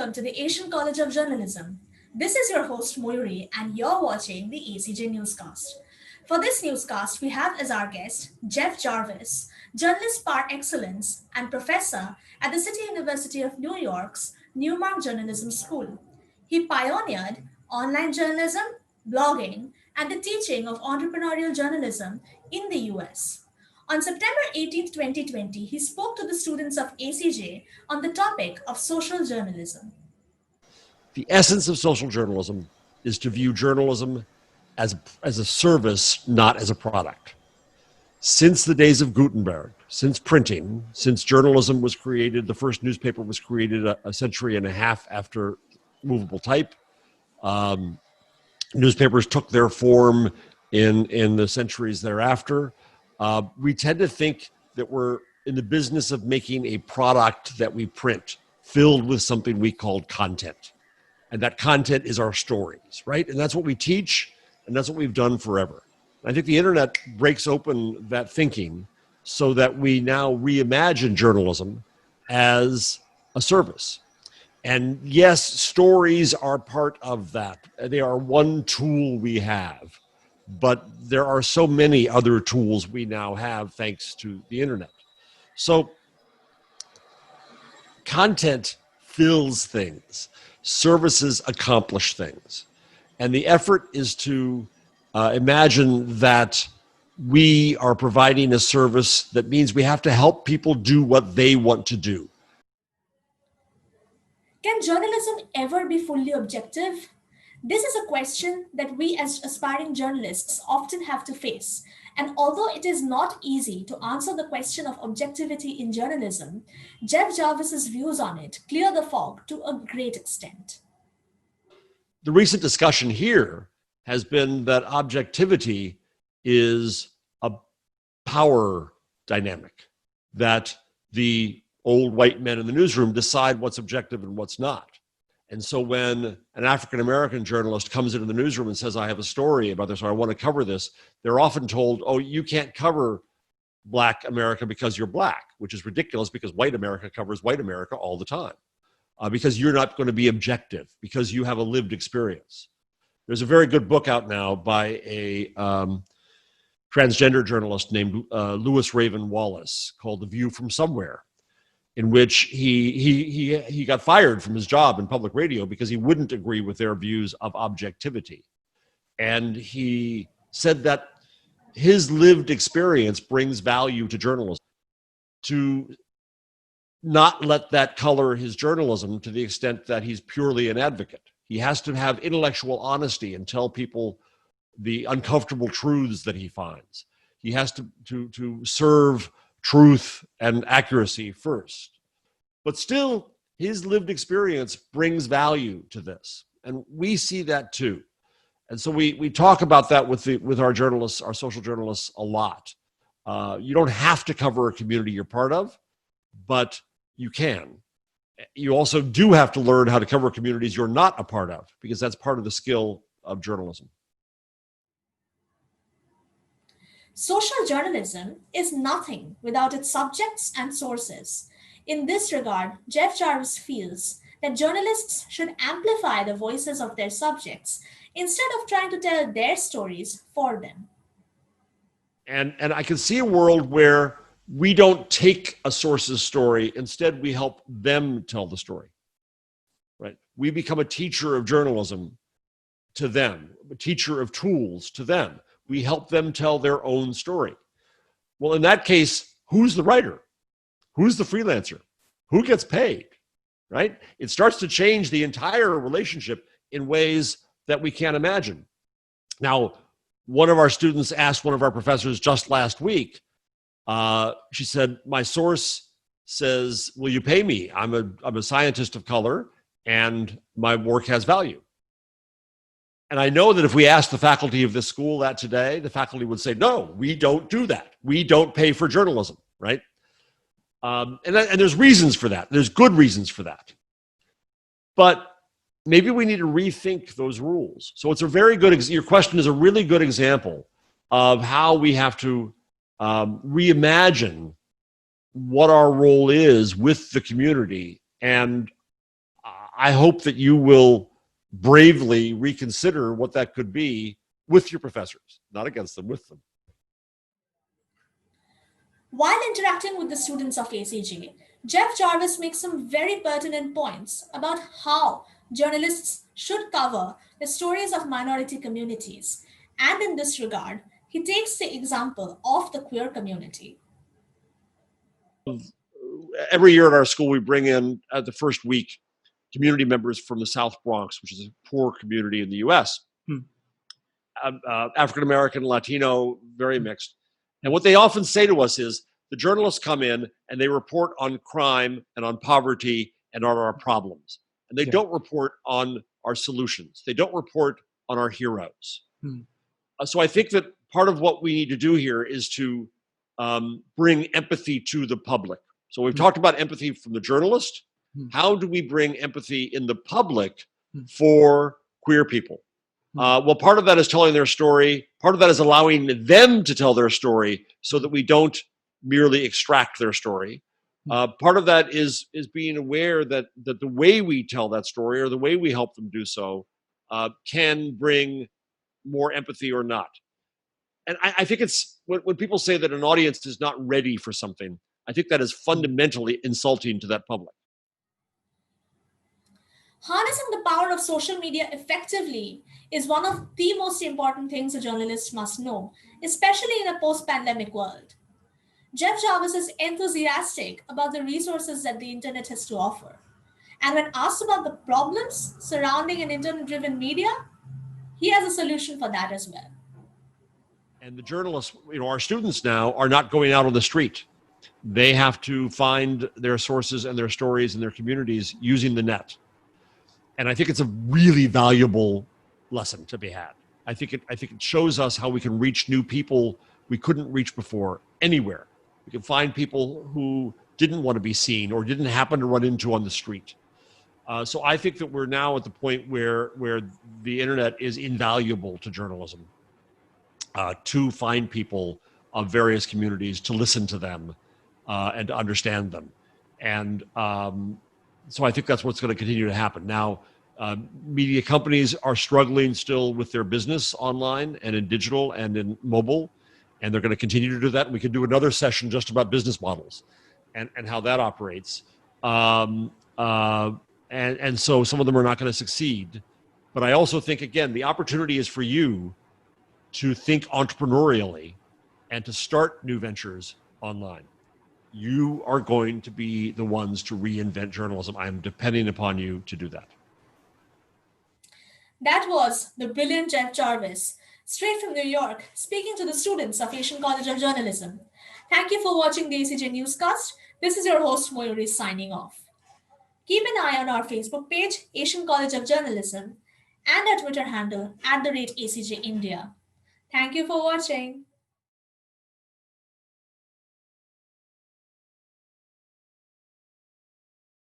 welcome to the Asian College of Journalism. This is your host Moyuri, and you're watching the ACJ Newscast. For this newscast, we have as our guest Jeff Jarvis, journalist par excellence and professor at the City University of New York's Newmark Journalism School. He pioneered online journalism, blogging, and the teaching of entrepreneurial journalism in the US. On September 18, 2020, he spoke to the students of ACJ on the topic of social journalism. The essence of social journalism is to view journalism as a service, not as a product. Since the days of Gutenberg, since printing, since journalism was created, the first newspaper was created a century and a half after movable type. Newspapers took their form in the centuries thereafter. We tend to think that we're in the business of making a product that we print filled with something we call content. And that content is our stories, right? And that's what we teach, and that's what we've done forever. I think the internet breaks open that thinking so that we now reimagine journalism as a service. And yes, stories are part of that. They are one tool we have. But there are so many other tools we now have thanks to the internet. So content fills things, services accomplish things. And the effort is to imagine that we are providing a service that means we have to help people do what they want to do. Can journalism ever be fully objective? This is a question that we as aspiring journalists often have to face. And although it is not easy to answer the question of objectivity in journalism, Jeff Jarvis's views on it clear the fog to a great extent. The recent discussion here has been that objectivity is a power dynamic, that the old white men in the newsroom decide what's objective and what's not. And so when an African-American journalist comes into the newsroom and says, I have a story about this, or I want to cover this, they're often told, oh, you can't cover Black America because you're Black, which is ridiculous because white America covers white America all the time, because you're not going to be objective, because you have a lived experience. There's a very good book out now by a transgender journalist named Lewis Raven Wallace called The View from Somewhere, in which he got fired from his job in public radio because he wouldn't agree with their views of objectivity. And he said that his lived experience brings value to journalism. To not let that color his journalism to the extent that he's purely an advocate. He has to have intellectual honesty and tell people the uncomfortable truths that he finds. He has to serve truth and accuracy first. But still, his lived experience brings value to this. And we see that too. And so we talk about that with our journalists, our social journalists, a lot. You don't have to cover a community you're part of, but you can. You also do have to learn how to cover communities you're not a part of, because that's part of the skill of journalism. Social journalism is nothing without its subjects and sources. In this regard, Jeff Jarvis feels that journalists should amplify the voices of their subjects instead of trying to tell their stories for them. And I can see a world where we don't take a source's story. Instead, we help them tell the story, right? We become a teacher of journalism to them, a teacher of tools to them. We help them tell their own story. Well, in that case, who's the writer? Who's the freelancer? Who gets paid, right? It starts to change the entire relationship in ways that we can't imagine. Now, one of our students asked one of our professors just last week, she said, my source says, will you pay me? I'm a scientist of color and my work has value. And I know that if we asked the faculty of this school that today, the faculty would say, no, we don't do that. We don't pay for journalism, right? And there's reasons for that. There's good reasons for that. But maybe we need to rethink those rules. So it's a very good, your question is a really good example of how we have to reimagine what our role is with the community. And I hope that you will bravely reconsider what that could be with your professors, not against them, with them. While interacting with the students of ACG, Jeff Jarvis makes some very pertinent points about how journalists should cover the stories of minority communities. And in this regard, he takes the example of the queer community. Every year at our school, we bring in the first week community members from the South Bronx, which is a poor community in the US. African American, Latino, very mixed. And what they often say to us is the journalists come in and they report on crime and on poverty and on our problems. And they don't report on our solutions. They don't report on our heroes. So I think that part of what we need to do here is to bring empathy to the public. So we've talked about empathy from the journalist. How do we bring empathy in the public for queer people? Well, part of that is telling their story. Part of that is allowing them to tell their story so that we don't merely extract their story. Part of that is being aware that the way we tell that story or the way we help them do so can bring more empathy or not. And I think it's when people say that an audience is not ready for something, I think that is fundamentally insulting to that public. Harnessing the power of social media effectively is one of the most important things a journalist must know, especially in a post pandemic world. Jeff Jarvis is enthusiastic about the resources that the internet has to offer. And when asked about the problems surrounding an internet driven media, he has a solution for that as well. And the journalists, our students now are not going out on the street. They have to find their sources and their stories and their communities using the net. And I think it's a really valuable lesson to be had. I think it shows us how we can reach new people we couldn't reach before anywhere. We can find people who didn't want to be seen or didn't happen to run into on the street. So I think that we're now at the point where the internet is invaluable to journalism, to find people of various communities, to listen to them, and to understand them. And so I think that's what's going to continue to happen. Now, media companies are struggling still with their business online and in digital and in mobile, and they're going to continue to do that. And we could do another session just about business models and how that operates. And so some of them are not going to succeed. But I also think, again, the opportunity is for you to think entrepreneurially and to start new ventures online. You are going to be the ones to reinvent journalism. I'm depending upon you to do that. That was the brilliant Jeff Jarvis, straight from New York, speaking to the students of Asian College of Journalism. Thank you for watching the ACJ Newscast. This is your host, Moyuri, signing off. Keep an eye on our Facebook page, Asian College of Journalism, and our Twitter handle, @ACJ India. Thank you for watching.